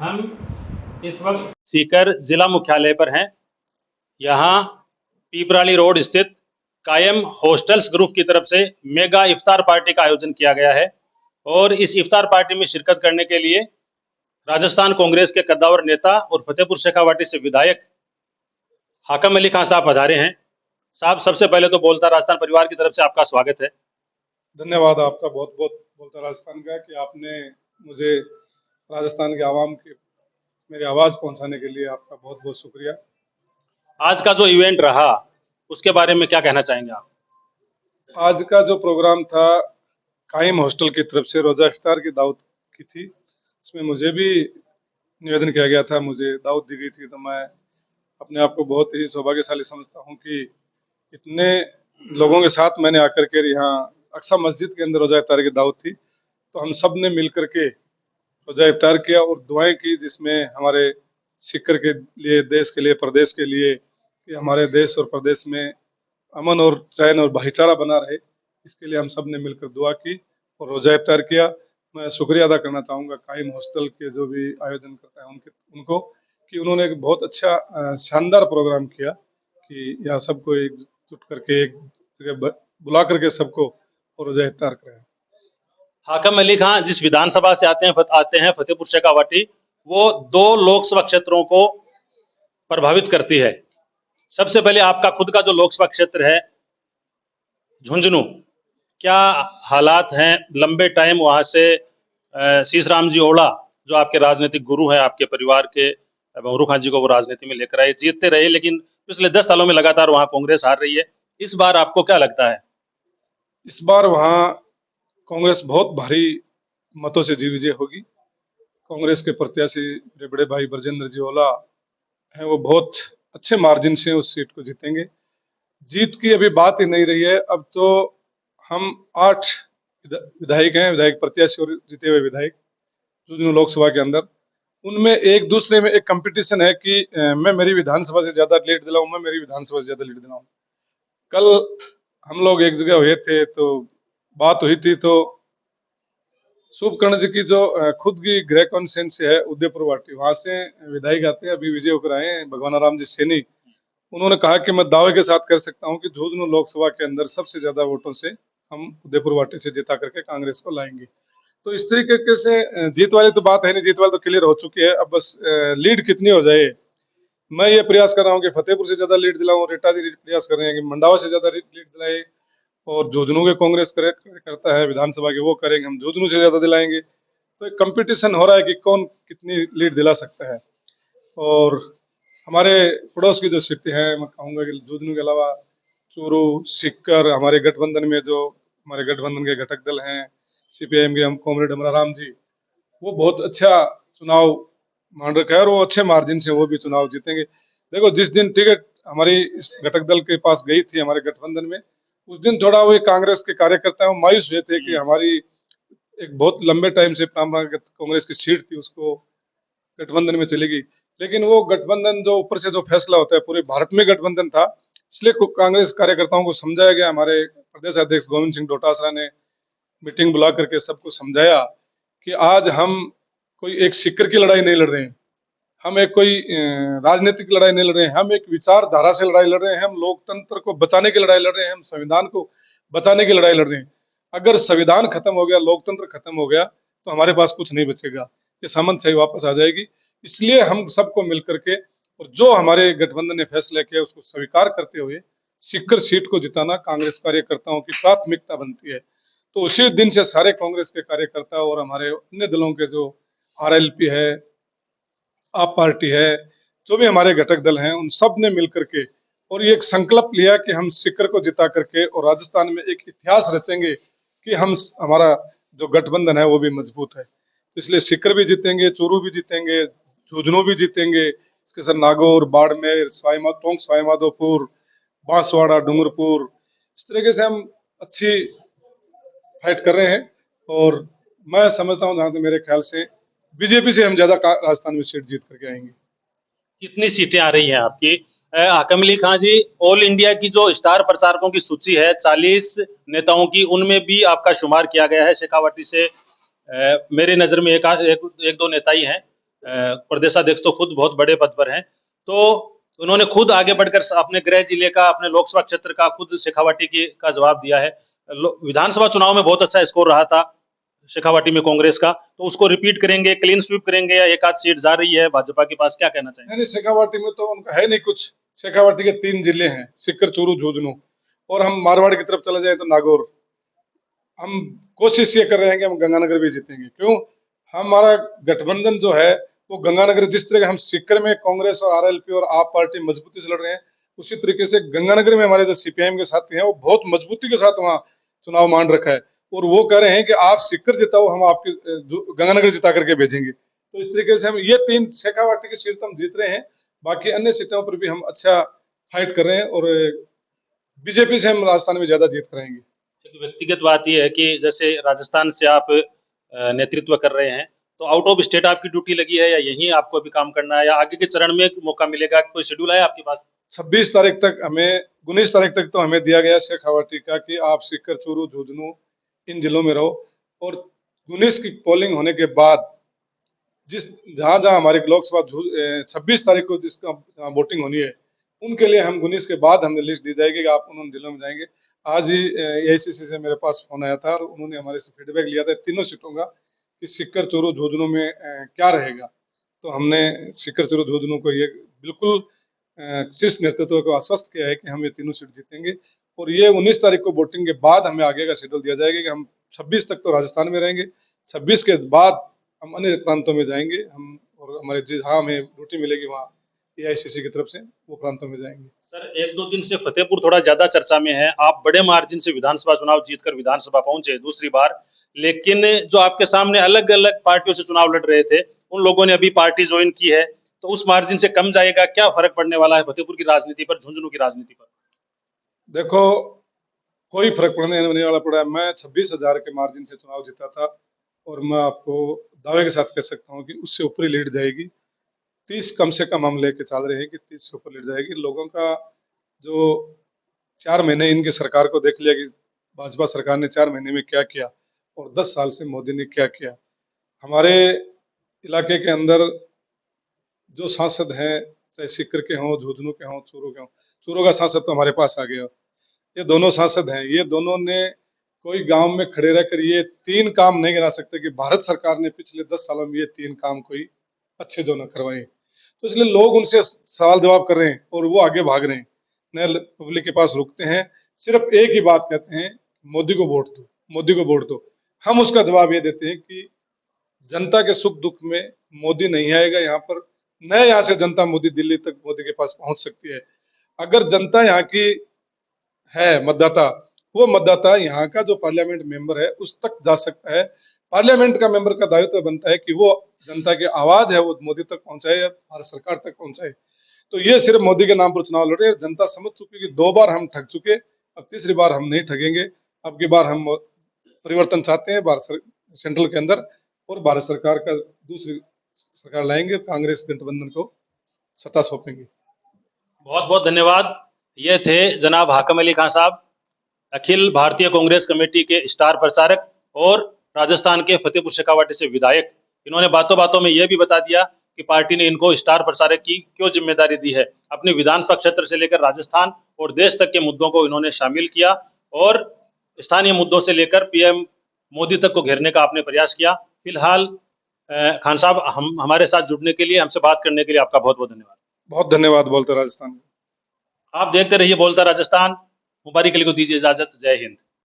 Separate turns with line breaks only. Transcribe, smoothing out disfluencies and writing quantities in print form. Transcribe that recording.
हम इस वक्त सीकर जिला मुख्यालय पर हैं। यहाँ पीपराली रोड स्थित कायम हॉस्टल्स ग्रुप की तरफ से मेगा इफ्तार पार्टी का आयोजन किया गया है और इस इफ्तार पार्टी में शिरकत करने के लिए राजस्थान कांग्रेस के कद्दावर नेता और फतेहपुर शेखावाटी से विधायक हाकम अली खान साहब पधारे हैं। साहब, सबसे पहले तो बोलता राजस्थान परिवार की तरफ से आपका स्वागत है।
धन्यवाद आपका बहुत बहुत बोलता राजस्थान का कि आपने मुझे राजस्थान के आवाम की मेरी आवाज़ पहुंचाने के लिए आपका बहुत बहुत शुक्रिया।
आज का जो इवेंट रहा उसके बारे में क्या कहना चाहेंगे आप?
आज का जो प्रोग्राम था, कायम हॉस्टल की तरफ से रोज़ा इफ्तार की दावत की थी। उसमें मुझे भी निवेदन किया गया था, मुझे दावत दी गई थी, तो मैं अपने आप को बहुत ही सौभाग्यशाली समझता हूँ कि इतने लोगों के साथ मैंने आकर के यहाँ अक्सा मस्जिद के अंदर रोज़ा इफ्तार की दावत थी, तो हम सब ने मिल कर के रोज़ा इफ्तार किया और दुआएं की, जिसमें हमारे सीकर के लिए, देश के लिए, प्रदेश के लिए, कि हमारे देश और प्रदेश में अमन और चैन और भाईचारा बना रहे, इसके लिए हम सब ने मिलकर दुआ की और रोज़ा इफ्तार किया। मैं शुक्रिया अदा करना चाहूँगा कायम हॉस्टल के जो भी आयोजन करते हैं उनको, कि उन्होंने एक बहुत अच्छा शानदार प्रोग्राम किया कि यहाँ सबको एकजुट करके एक जगह बुला करके सबको और रोज़ा इफ्तार कराया।
हाकम अली खान जिस विधानसभा से आते हैं फतेहपुर शेखावाटी, वो 2 लोकसभा क्षेत्रों को प्रभावित करती है। सबसे पहले आपका खुद का जो लोकसभा क्षेत्र है झुंझुनू, क्या हालात हैं? लंबे टाइम वहां से शीश राम जी ओड़ा जो आपके राजनीतिक गुरु हैं, आपके परिवार के, बमरू खान जी को वो राजनीति में लेकर आए, जीतते रहे, लेकिन पिछले 10 सालों में लगातार वहां कांग्रेस हार रही है। इस बार आपको क्या लगता है?
इस बार वहाँ कांग्रेस बहुत भारी मतों से जीत विजय होगी। कांग्रेस के प्रत्याशी मेरे बड़े भाई ब्रजेंद्र जी ओला हैं, वो बहुत अच्छे मार्जिन से उस सीट को जीतेंगे। जीत की अभी बात ही नहीं रही है, अब तो हम 8 विधायक हैं, विधायक प्रत्याशी और जीते हुए विधायक झुंझुनू लोकसभा के अंदर। उनमें एक दूसरे में एक कंपटीशन है कि मैं मेरी विधानसभा से ज्यादा लीड दिलाऊं, मैं मेरी विधानसभा से ज्यादा लीड दिलाऊं। कल हम लोग एक जगह हुए थे, तो बात हुई थी, तो शुभकर्ण जी की जो खुद की गृह कॉन्स्टिट्यूंसी से है उदयपुर वाटी, वहां से विधायक आते हैं, अभी विजय होकर आए हैं, भगवान राम जी सैनी। उन्होंने कहा कि मैं दावे के साथ कह सकता हूं कि झुंझुनू लोकसभा के अंदर सबसे ज्यादा वोटों से हम उदयपुर वाटी से जिता करके कांग्रेस को लाएंगे। तो इस तरीके से जीत वाली तो बात है नहीं, जीत वाली तो क्लियर हो चुकी है, अब बस लीड कितनी हो जाए। मैं ये प्रयास कर रहा हूँ कि फतेहपुर से ज्यादा लीड दिलाऊं, रेटा जी प्रयास कर रहे हैं कि मंडावा से ज्यादा लीड दिलाए, और झुंझुनू के कांग्रेस करता है विधानसभा के, वो करेंगे, हम झुंझुनू से ज्यादा दिलाएंगे। तो एक कंपटीशन हो रहा है कि कौन कितनी लीड दिला सकता है। और हमारे पड़ोस की जो सीटें हैं, मैं कहूँगा कि झुंझुनू के अलावा चूरू, सीकर, हमारे गठबंधन में जो हमारे गठबंधन के घटक दल हैं, सीपीआईएम के हम कॉमरेड अमराराम जी, वो बहुत अच्छा चुनाव मान रखा है और वो अच्छे मार्जिन से वो भी चुनाव जीतेंगे। देखो, जिस दिन टिकट हमारी इस घटक दल के पास गई थी हमारे गठबंधन में, उस दिन थोड़ा वो कांग्रेस के कार्यकर्ता वो मायूस हुए थे कि हमारी एक बहुत लंबे टाइम से परंपरागत कांग्रेस की सीट थी, उसको गठबंधन में चली गई। लेकिन वो गठबंधन जो ऊपर से जो फैसला होता है, पूरे भारत में गठबंधन था, इसलिए कांग्रेस कार्यकर्ताओं को समझाया गया। हमारे प्रदेश अध्यक्ष गोविंद सिंह डोटासरा ने मीटिंग बुला करके सबको समझाया कि आज हम कोई एक सीकर की लड़ाई नहीं लड़ रहे हैं, हम एक कोई राजनीतिक लड़ाई नहीं लड़ रहे हैं, हम एक विचारधारा से लड़ाई लड़ रहे हैं, हम लोकतंत्र को बचाने की लड़ाई लड़ रहे हैं, हम संविधान को बचाने की लड़ाई लड़ रहे हैं। अगर संविधान खत्म हो गया, लोकतंत्र खत्म हो गया, तो हमारे पास कुछ नहीं बचेगा, ये सामंतशाही वापस आ जाएगी। इसलिए हम सबको मिलकर के और जो हमारे गठबंधन ने फैसला किया उसको स्वीकार करते हुए सीकर सीट को जिताना कांग्रेस कार्यकर्ताओं की प्राथमिकता बनती है। तो उसी दिन से सारे कांग्रेस के कार्यकर्ता और हमारे अन्य दलों के जो आरएलपी है, आप पार्टी है, जो भी हमारे घटक दल हैं, उन सब ने मिलकर के और ये एक संकल्प लिया कि हम सीकर को जिता करके और राजस्थान में एक इतिहास रचेंगे कि हम हमारा जो गठबंधन है वो भी मजबूत है। इसलिए सीकर भी जीतेंगे, चूरू भी जीतेंगे, झुंझुनू भी जीतेंगे, इसके साथ नागौर, बाड़मेर, टोंक सवाई माधोपुर, बांसवाड़ा, डूंगरपुर, इस तरीके से हम अच्छी फाइट कर रहे हैं। और मैं समझता हूँ, जहां तक मेरे ख्याल से बीजेपी से हम ज्यादा राजस्थान में सीट जीत करके आएंगे।
कितनी सीटें आ रही हैं आपकी? हाकम अली खान जी, ऑल इंडिया की जो स्टार प्रचारकों की सूची है 40 नेताओं की, उनमें भी आपका शुमार किया गया है। शेखावाटी से मेरे नजर में एक दो नेता ही हैं। प्रदेशाध्यक्ष तो खुद बहुत बड़े पद पर हैं, तो उन्होंने खुद आगे बढ़कर अपने गृह जिले का, अपने लोकसभा क्षेत्र का खुद शेखावाटी का जवाब दिया है। विधानसभा चुनाव में बहुत अच्छा स्कोर रहा था शेखावाटी में कांग्रेस का, तो उसको रिपीट करेंगे, क्लीन स्वीप करेंगे, या एक आध सीट जा रही है भाजपा के पास, क्या कहना चाहेंगे?
नहीं, शेखावाटी में तो उनका है नहीं कुछ। शेखावाटी के 3 जिले हैं, सीकर, चूरू, झुंझुनू, और हम मारवाड़ की तरफ चले जाए तो नागौर। हम कोशिश ये कर रहे हैं कि हम गंगानगर भी जीतेंगे। क्यों? हमारा गठबंधन जो है वो गंगानगर, जिस तरह हम सीकर में कांग्रेस और आरएलपी और आप पार्टी मजबूती से लड़ रहे हैं, उसी तरीके से गंगानगर में हमारे जो सीपीआईएम के साथी हैं वो बहुत मजबूती के साथ वहाँ चुनाव मान रखा है, और वो कह रहे हैं कि आप सीकर जिताओ, हम आपके गंगानगर जिता करके भेजेंगे। तो इस तरीके से हम ये 3 शेखावाटी की सीट तो हम जीत रहे हैं, बाकी अन्य सीटों पर भी हम अच्छा फाइट कर रहे हैं, और बीजेपी से हम राजस्थान में ज्यादा जीत कराएंगे।
एक व्यक्तिगत बात यह है कि जैसे राजस्थान से आप नेतृत्व कर रहे हैं, तो आउट ऑफ स्टेट आपकी ड्यूटी लगी है, या यहीं आपको अभी काम करना है, या आगे के चरण में मौका मिलेगा? कोई शेड्यूल है आपके पास?
26 तारीख तक हमें, 19 तारीख तक तो हमें दिया गया शेखावाटी का कि आप सीकर, चूरू, झुंझुनू इन जिलों में रहो, और 19 की पोलिंग होने के बाद जिस जहां जहां हमारी लोकसभा 26 तारीख को जिसका वोटिंग होनी है, उनके लिए हम 19 के बाद हमें लिस्ट दी जाएगी कि आप उन जिलों में जाएंगे। आज ही एआईसीसी से मेरे पास फोन आया था और उन्होंने हमारे से फीडबैक लिया था तीनों सीटों का कि सीकर, चूरू, झुंझुनू में क्या रहेगा। तो हमने सीकर, चूरू, झुंझुनू को ये बिल्कुल शीर्ष नेतृत्व को आश्वस्त किया है कि हम ये तीनों सीट जीतेंगे, और ये 19 तारीख को वोटिंग के बाद हमें आगे का शेड्यूल दिया जाएगा कि हम 26 तक तो राजस्थान में रहेंगे, 26 के बाद हम अन्य प्रांतों में जाएंगे, हम और हमारे जहाँ हमें ड्यूटी मिलेगी वहाँ एआईसीसी की तरफ से वो प्रांतों में जाएंगे।
सर, 1-2 दिन से फतेहपुर थोड़ा ज्यादा चर्चा में है। आप बड़े मार्जिन से विधानसभा चुनाव जीतकर विधानसभा पहुंचे दूसरी बार, लेकिन जो आपके सामने अलग अलग पार्टियों से चुनाव लड़ रहे थे, उन लोगों ने अभी पार्टी ज्वाइन की है, तो उस मार्जिन से कम जाएगा? क्या फर्क पड़ने वाला है फतेहपुर की राजनीति पर, झुंझुनू की राजनीति पर?
देखो, कोई फर्क पड़ने वाला पड़ा है। मैं 26,000 के मार्जिन से चुनाव जीता था, और मैं आपको दावे के साथ कह सकता हूँ कि उससे ऊपर ही लीड जाएगी। 30 कम से कम हम लेके चल रहे हैं कि 30 से ऊपर लीड जाएगी। लोगों का जो 4 महीने इनकी सरकार को देख लिया कि भाजपा सरकार ने 4 महीने में क्या किया, और 10 साल से मोदी ने क्या किया। हमारे इलाके के अंदर जो सांसद हैं, चाहे सीकर के हों, झुंझुनू के हों, चूरू के हों, चूरू का सांसद तो हमारे पास आ गया। ये दोनों सांसद हैं, ये दोनों ने कोई गांव में खड़े रहकर ये 3 काम नहीं गिना सकते कि भारत सरकार ने पिछले 10 सालों में ये 3 काम कोई अच्छे जो न करवाए। तो इसलिए लोग उनसे सवाल जवाब कर रहे हैं और वो आगे भाग रहे हैं, न पब्लिक के पास रुकते हैं, सिर्फ एक ही बात कहते हैं, मोदी को वोट दो, मोदी को वोट दो। हम उसका जवाब ये देते हैं कि जनता के सुख दुख में मोदी नहीं आएगा यहाँ पर, न यहाँ से जनता मोदी दिल्ली तक मोदी के पास पहुंच सकती है। अगर जनता यहाँ की है मतदाता, वो मतदाता यहाँ का जो पार्लियामेंट मेंबर है उस तक जा सकता है। पार्लियामेंट का मेंबर का दायित्व बनता है कि वो जनता की आवाज है वो मोदी तक पहुंचाए या भारत सरकार तक पहुंचाए। तो ये सिर्फ मोदी के नाम पर चुनाव लड़े, जनता समझ चुकी कि 2 बार हम ठग चुके, अब तीसरी बार हम नहीं ठगेंगे। अब की बार हम परिवर्तन चाहते हैं सेंट्रल के अंदर, और भारत सरकार का दूसरी सरकार लाएंगे, कांग्रेस गठबंधन को सत्ता सौंपेंगे।
बहुत बहुत धन्यवाद। ये थे जनाब हाकम अली खान साहब, अखिल भारतीय कांग्रेस कमेटी के स्टार प्रचारक और राजस्थान के फतेहपुर शेखावाटी से विधायक। इन्होंने बातों बातों में यह भी बता दिया कि पार्टी ने इनको स्टार प्रचारक की क्यों जिम्मेदारी दी है। अपने विधानसभा क्षेत्र से लेकर राजस्थान और देश तक के मुद्दों को इन्होंने शामिल किया, और स्थानीय मुद्दों से लेकर पीएम मोदी तक को घेरने का आपने प्रयास किया। फिलहाल खान साहब, हमारे साथ जुड़ने के लिए, हमसे बात करने के लिए आपका बहुत बहुत धन्यवाद।
बहुत धन्यवाद। बोलते राजस्थान।
आप देखते रहिए बोलता राजस्थान। मुबारक अली को दीजिए इजाजत। जय हिंद।